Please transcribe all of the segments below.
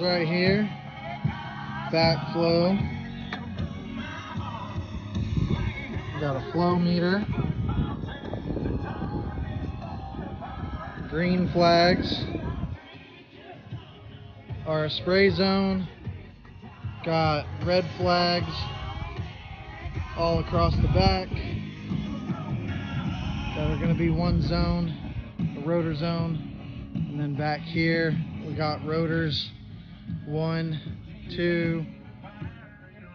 Right here, backflow. Got a flow meter, green flags, our spray zone. Got red flags all across the back. That are going to be one zone, the rotor zone, and then back here we got rotors. 1, 2,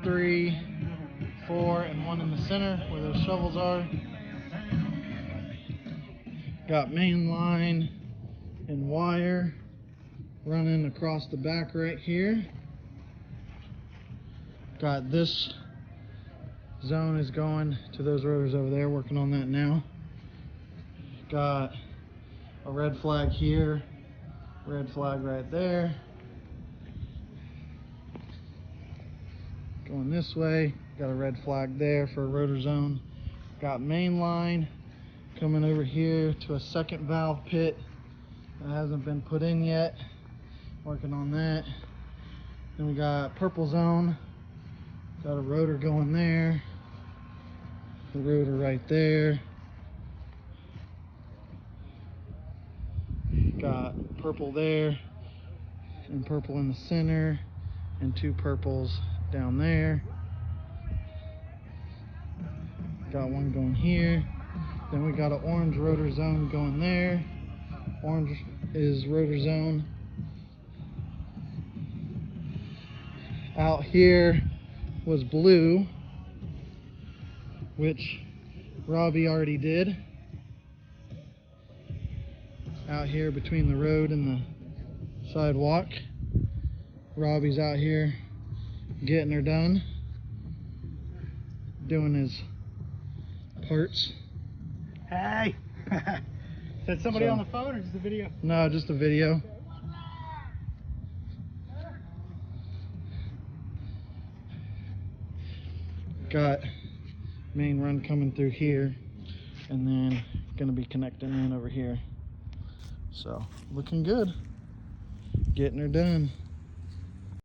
3, 4, and one in the center where those shovels are. Got main line and wire running across the back right here. Got this zone is going to those rotors over there, working on that now. Got a red flag here, red flag right there. Going this way, got a red flag there for a rotor zone. Got main line coming over here to a second valve pit that hasn't been put in yet. Working on that. Then we got purple zone. Got a rotor going there. The rotor right there. Got purple there and purple in the center and two purples down there. Got one going here. Then we got an orange rotor zone going there. Orange is rotor zone. Out here was blue, which Robbie already did. Out here between the road and the sidewalk. Robbie's out here getting her done, doing his parts. Hey! Is that somebody on the phone or just a video? No, just a video. Got main run coming through here, and then gonna be connecting in over here. So looking good, getting her done.